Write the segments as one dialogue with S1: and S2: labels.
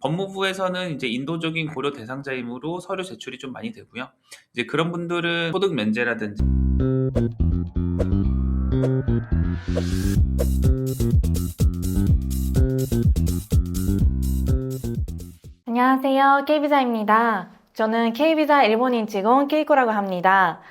S1: 법무부에서는 이제 인도적인 고려 대상자이므로 서류 제출이 좀 많이 되고요. 이제 그런 분들은 소득 면제라든지
S2: 안녕하세요. K비자입니다. 저는 K비자 일본인 직원 케이코라고 합니다.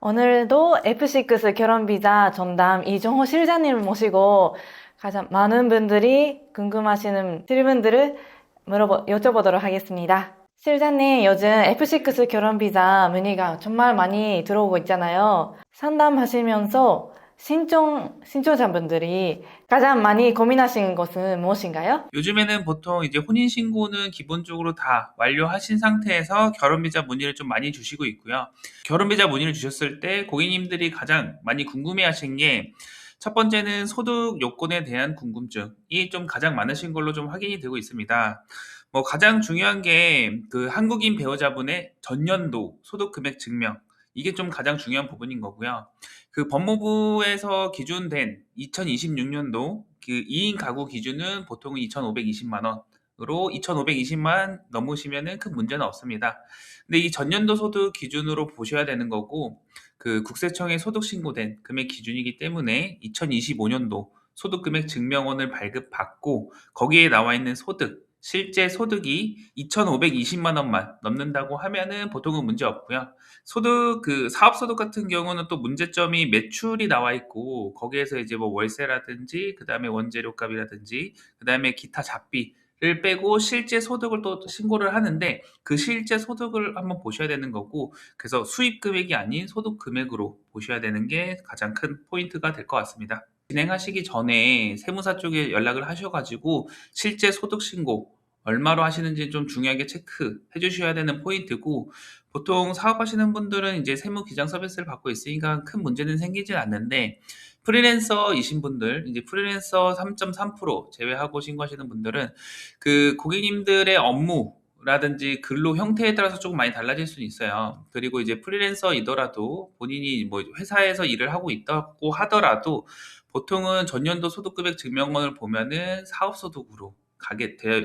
S2: 오늘도 F6 결혼비자 전담 이종호 실장님을 모시고 가장 많은 분들이 궁금하시는 질문들을 여쭤보도록 하겠습니다. 실장님, 요즘 F6 결혼비자 문의가 정말 많이 들어오고 있잖아요. 상담하시면서 신청자분들이 가장 많이 고민하시는 것은 무엇인가요?
S1: 요즘에는 보통 이제 혼인신고는 기본적으로 다 완료하신 상태에서 결혼비자 문의를 좀 많이 주시고 있고요. 결혼비자 문의를 주셨을 때 고객님들이 가장 많이 궁금해하신 게 첫 번째는 소득 요건에 대한 궁금증이 좀 가장 많으신 걸로 좀 확인이 되고 있습니다. 뭐 가장 중요한 게 그 한국인 배우자분의 전년도 소득 금액 증명, 이게 좀 가장 중요한 부분인 거고요. 그 법무부에서 기준된 2026년도 그 2인 가구 기준은 보통은 2,520만 원으로 2,520만 넘으시면은 큰 문제는 없습니다. 근데 이 전년도 소득 기준으로 보셔야 되는 거고, 그 국세청에 소득 신고된 금액 기준이기 때문에 2025년도 소득 금액 증명원을 발급받고 거기에 나와 있는 소득, 실제 소득이 2,520만 원만 넘는다고 하면은 보통은 문제 없고요. 소득 그 사업소득 같은 경우는 또 문제점이 매출이 나와 있고 거기에서 이제 뭐 월세라든지 그다음에 원재료값이라든지 그다음에 기타 잡비를 빼고 실제 소득을 또 신고를 하는데 그 실제 소득을 한번 보셔야 되는 거고, 그래서 수입 금액이 아닌 소득 금액으로 보셔야 되는 게 가장 큰 포인트가 될 것 같습니다. 진행하시기 전에 세무사 쪽에 연락을 하셔 가지고 실제 소득 신고 얼마로 하시는지 좀 중요하게 체크해 주셔야 되는 포인트고, 보통 사업하시는 분들은 이제 세무 기장 서비스를 받고 있으니까 큰 문제는 생기진 않는데, 프리랜서이신 분들, 이제 프리랜서 3.3% 제외하고 신고하시는 분들은 그 고객님들의 업무라든지 근로 형태에 따라서 조금 많이 달라질 수는 있어요. 그리고 이제 프리랜서이더라도 본인이 뭐 회사에서 일을 하고 있다고 하더라도 보통은 전년도 소득금액 증명원을 보면은 사업소득으로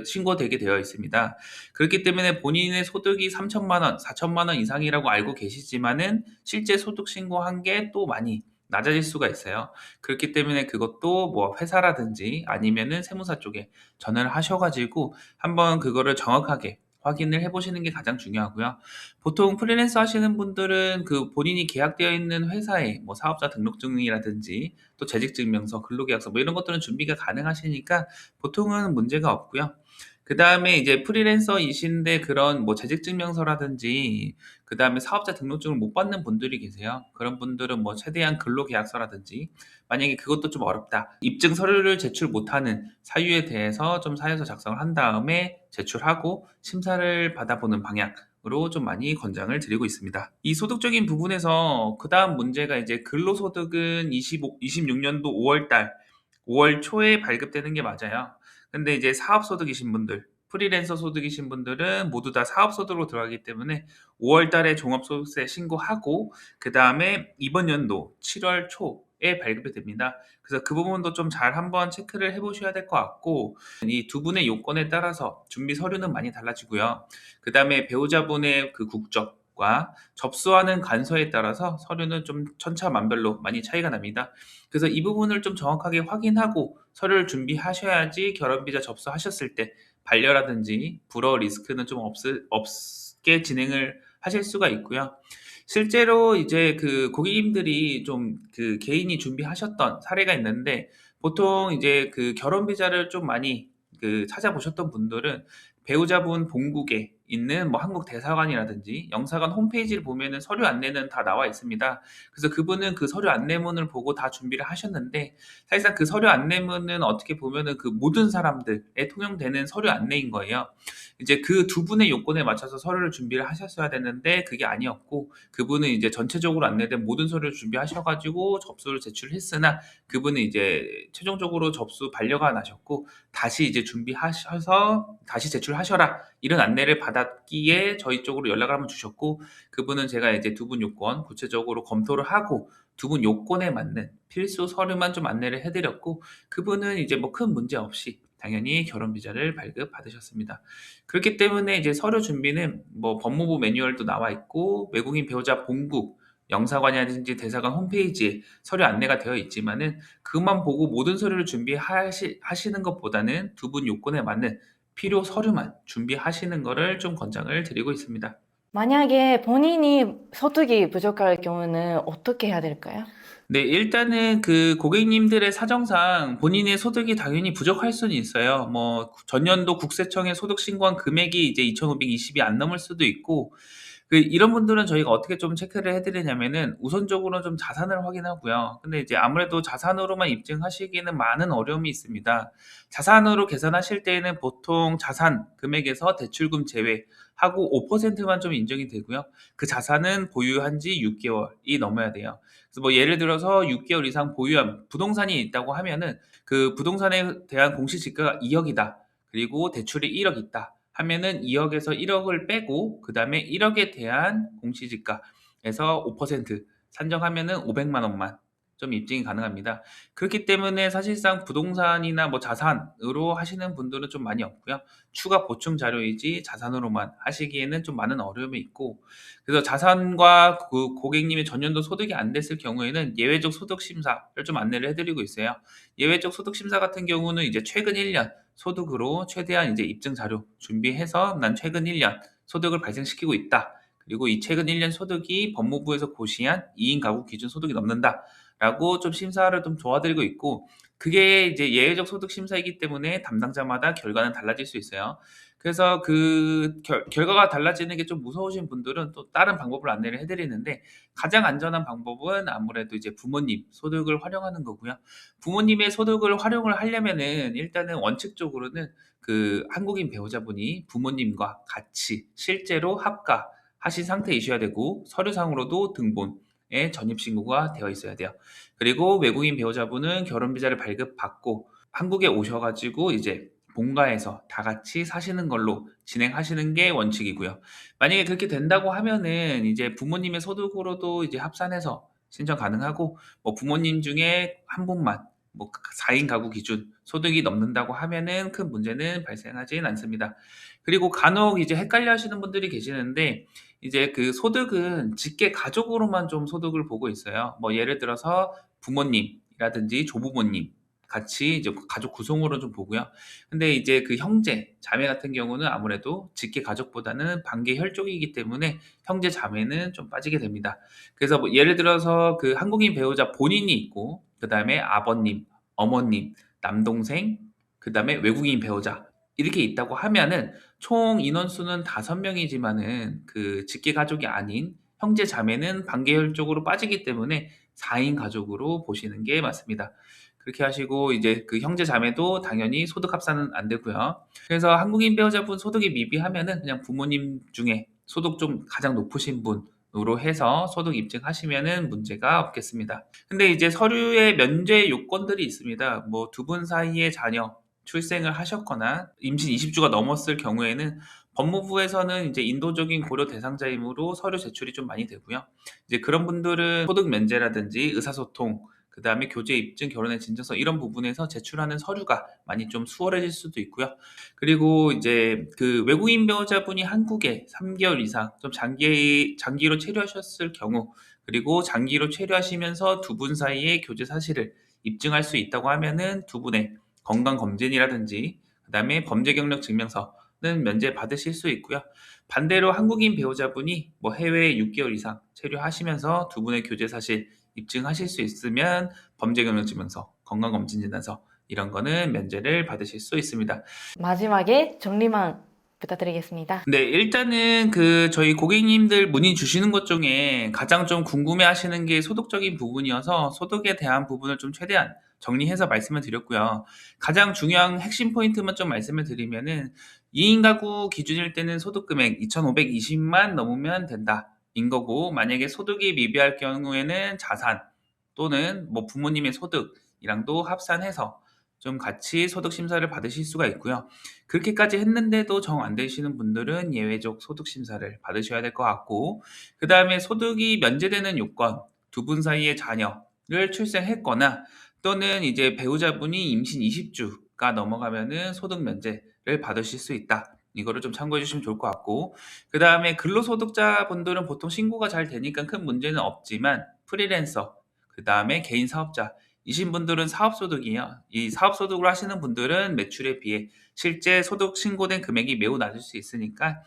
S1: 신고되게 되어 있습니다. 그렇기 때문에 본인의 소득이 3천만 원, 4천만 원 이상이라고 알고 계시지만은 실제 소득 신고한 게 또 많이 낮아질 수가 있어요. 그렇기 때문에 그것도 뭐 회사라든지 아니면은 세무사 쪽에 전화를 하셔 가지고 한번 그거를 정확하게 확인을 해 보시는 게 가장 중요하고요. 보통 프리랜서 하시는 분들은 그 본인이 계약되어 있는 회사에 뭐 사업자 등록증이라든지 또 재직증명서, 근로계약서 뭐 이런 것들은 준비가 가능하시니까 보통은 문제가 없고요. 그다음에 이제 프리랜서이신데 그런 뭐 재직증명서라든지 그다음에 사업자 등록증을 못 받는 분들이 계세요. 그런 분들은 뭐 최대한 근로계약서라든지, 만약에 그것도 좀 어렵다, 입증 서류를 제출 못하는 사유에 대해서 좀 사유서 작성을 한 다음에 제출하고 심사를 받아보는 방향으로 좀 많이 권장을 드리고 있습니다. 이 소득적인 부분에서 그다음 문제가 이제 근로소득은 26년도 5월 초에 발급되는 게 맞아요. 근데 이제 사업소득이신 분들, 프리랜서 소득이신 분들은 모두 다 사업소득으로 들어가기 때문에 5월 달에 종합소득세 신고하고 그다음에 이번 연도 7월 초에 발급이 됩니다. 그래서 그 부분도 좀 잘 한번 체크를 해 보셔야 될 것 같고, 이 두 분의 요건에 따라서 준비 서류는 많이 달라지고요. 그다음에 배우자분의 그 국적과 접수하는 간서에 따라서 서류는 좀 천차만별로 많이 차이가 납니다. 그래서 이 부분을 좀 정확하게 확인하고 서류를 준비하셔야지 결혼비자 접수하셨을 때 반려라든지 불허 리스크는 좀 없게 진행을 하실 수가 있고요. 실제로 이제 그 고객님들이 좀 그 개인이 준비하셨던 사례가 있는데, 보통 이제 그 결혼 비자를 좀 많이 그 찾아보셨던 분들은 배우자분 본국에 있는 뭐 한국 대사관이라든지 영사관 홈페이지를 보면은 서류 안내는 다 나와 있습니다. 그래서 그분은 그 서류 안내문을 보고 다 준비를 하셨는데, 사실상 그 서류 안내문은 어떻게 보면은 그 모든 사람들에 통용되는 서류 안내인 거예요. 이제 그 두 분의 요건에 맞춰서 서류를 준비를 하셨어야 되는데 그게 아니었고, 그분은 이제 전체적으로 안내된 모든 서류를 준비하셔 가지고 접수를 제출했으나 그분은 이제 최종적으로 접수 반려가 안 하셨고 다시 이제 준비하셔서 다시 제출하셔라, 이런 안내를 받았기에 저희 쪽으로 연락을 한번 주셨고, 그분은 제가 이제 두 분 요건 구체적으로 검토를 하고 두 분 요건에 맞는 필수 서류만 좀 안내를 해 드렸고, 그분은 이제 뭐 큰 문제 없이 당연히 결혼 비자를 발급받으셨습니다. 그렇기 때문에 이제 서류 준비는 뭐 법무부 매뉴얼도 나와 있고 외국인 배우자 본국 영사관이라든지 대사관 홈페이지에 서류 안내가 되어 있지만은 그것만 보고 모든 서류를 준비하시는 것보다는 두 분 요건에 맞는 필요 서류만 준비하시는 거를 좀 권장을 드리고 있습니다.
S2: 만약에 본인이 소득이 부족할 경우는 어떻게 해야 될까요?
S1: 네, 일단은 그 고객님들의 사정상 본인의 소득이 당연히 부족할 수는 있어요. 뭐 전년도 국세청에 소득 신고한 금액이 이제 2,520이 안 넘을 수도 있고 이런 분들은 저희가 어떻게 좀 체크를 해 드리냐면은 우선적으로 좀 자산을 확인하고요. 근데 이제 아무래도 자산으로만 입증하시기에는 많은 어려움이 있습니다. 자산으로 계산하실 때에는 보통 자산 금액에서 대출금 제외하고 5%만 좀 인정이 되고요. 그 자산은 보유한 지 6개월이 넘어야 돼요. 그래서 뭐 예를 들어서 6개월 이상 보유한 부동산이 있다고 하면은 그 부동산에 대한 공시지가가 2억이다. 그리고 대출이 1억 있다. 하면은 2억에서 1억을 빼고 그다음에 1억에 대한 공시지가에서 5% 산정하면은 500만 원만 좀 입증이 가능합니다. 그렇기 때문에 사실상 부동산이나 뭐 자산으로 하시는 분들은 좀 많이 없고요. 추가 보충 자료이지 자산으로만 하시기에는 좀 많은 어려움이 있고 그래서 자산과 그 고객님의 전년도 소득이 안 됐을 경우에는 예외적 소득 심사를 좀 안내를 해 드리고 있어요. 예외적 소득 심사 같은 경우는 이제 최근 1년 소득으로 최대한 이제 입증 자료 준비해서 난 최근 1년 소득을 발생시키고 있다. 그리고 이 최근 1년 소득이 법무부에서 고시한 2인 가구 기준 소득이 넘는다라고 좀 심사를 좀 도와드리고 있고 그게 이제 예외적 소득 심사이기 때문에 담당자마다 결과는 달라질 수 있어요. 그래서 그 결과가 달라지는 게 좀 무서우신 분들은 또 다른 방법을 안내를 해 드리는데 가장 안전한 방법은 아무래도 이제 부모님 소득을 활용하는 거고요. 부모님의 소득을 활용을 하려면은 일단은 원칙적으로는 그 한국인 배우자분이 부모님과 같이 실제로 합가하신 상태이셔야 되고 서류상으로도 등본에 전입신고가 되어 있어야 돼요. 그리고 외국인 배우자분은 결혼 비자를 발급받고 한국에 오셔 가지고 이제 본가에서 다 같이 사시는 걸로 진행하시는 게 원칙이고요. 만약에 그렇게 된다고 하면은 이제 부모님의 소득으로도 이제 합산해서 신청 가능하고 뭐 부모님 중에 한 분만 뭐 4인 가구 기준 소득이 넘는다고 하면은 큰 문제는 발생하진 않습니다. 그리고 간혹 이제 헷갈려 하시는 분들이 계시는데 이제 그 소득은 직계 가족으로만 좀 소득을 보고 있어요. 뭐 예를 들어서 부모님이라든지 조부모님 같이 이제 가족 구성으로 좀 보고요. 근데 이제 그 형제, 자매 같은 경우는 아무래도 직계 가족보다는 반계 혈족이기 때문에 형제, 자매는 좀 빠지게 됩니다. 그래서 뭐 예를 들어서 그 한국인 배우자 본인이 있고 그다음에 아버님, 어머님, 남동생, 그다음에 외국인 배우자 이렇게 있다고 하면은 총 인원수는 5명이지만은 그 직계 가족이 아닌 형제 자매는 반계열 쪽으로 빠지기 때문에 4인 가족으로 보시는 게 맞습니다. 그렇게 하시고 이제 그 형제 자매도 당연히 소득 합산은 안 되고요. 그래서 한국인 배우자분 소득이 미비하면은 그냥 부모님 중에 소득 좀 가장 높으신 분으로 해서 소득 입증하시면은 문제가 없겠습니다. 근데 이제 서류에 면제 요건들이 있습니다. 뭐 두 분 사이에 자녀 출생을 하셨거나 임신 20주가 넘었을 경우에는 법무부에서는 이제 인도적인 고려 대상자이므로 서류 제출이 좀 많이 되고요. 이제 그런 분들은 소득 면제라든지 의사소통, 그다음에 교제 입증, 결혼의 진정서 이런 부분에서 제출하는 서류가 많이 좀 수월해질 수도 있고요. 그리고 이제 그 외국인 배우자분이 한국에 3개월 이상 좀 장기로 체류하셨을 경우 그리고 장기로 체류하시면서 두 분 사이의 교제 사실을 입증할 수 있다고 하면은 두 분의 건강 검진이라든지 그다음에 범죄 경력 증명서는 면제 받으실 수 있고요. 반대로 한국인 배우자분이 뭐 해외에 6개월 이상 체류하시면서 두 분의 교제 사실 입증하실 수 있으면 범죄 경력 증명서, 건강 검진 진단서 이런 거는 면제를 받으실 수 있습니다.
S2: 마지막에 정리만 부탁드리겠습니다.
S1: 네, 일단은 그 저희 고객님들 문의 주시는 것 중에 가장 좀 궁금해 하시는 게 소득적인 부분이어서 소득에 대한 부분을 좀 최대한 정리해서 말씀을 드렸고요. 가장 중요한 핵심 포인트만 좀 말씀을 드리면은 2인 가구 기준일 때는 소득 금액 2,520만 넘으면 된다. 인 거고 만약에 소득이 미비할 경우에는 자산 또는 뭐 부모님의 소득이랑도 합산해서 좀 같이 소득 심사를 받으실 수가 있고요. 그렇게까지 했는데도 정 안 되시는 분들은 예외적 소득 심사를 받으셔야 될 것 같고 그다음에 소득이 면제되는 요건 두 분 사이의 자녀를 출생했거나 또는 이제 배우자분이 임신 20주 가 넘어가면은 소득 면제를 받으실 수 있다. 이거를 좀 참고해 주시면 좋을 것 같고, 그 다음에 근로소득자분들은 보통 신고가 잘 되니까 큰 문제는 없지만 프리랜서, 그 다음에 개인 사업자 이신 분들은 사업소득이요. 이 사업소득을 하시는 분들은 매출에 비해 실제 소득 신고된 금액이 매우 낮을 수 있으니까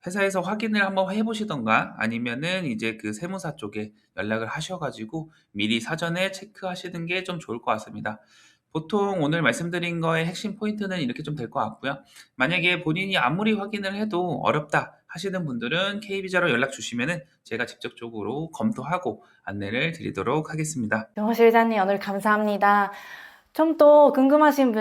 S1: 회사에서 확인을 한번 해보시던가 아니면은 이제 그 세무사 쪽에 연락을 하셔가지고 미리 사전에 체크하시는 게 좀 좋을 것 같습니다. 보통 오늘 말씀드린 거의 핵심 포인트는 이렇게 좀 될 것 같고요. 만약에 본인이 아무리 확인을 해도 어렵다 하시는 분들은 K비자로 연락 주시면은 제가 직접적으로 검토하고 안내를 드리도록 하겠습니다.
S2: 정실장님 오늘 감사합니다. 좀 더 궁금하신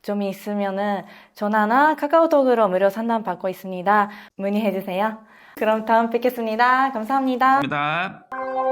S2: 점이 있으면은 전화나 카카오톡으로 무료 상담 받고 있습니다. 문의해 주세요. 그럼 다음 뵙겠습니다. 감사합니다.
S1: 감사합니다.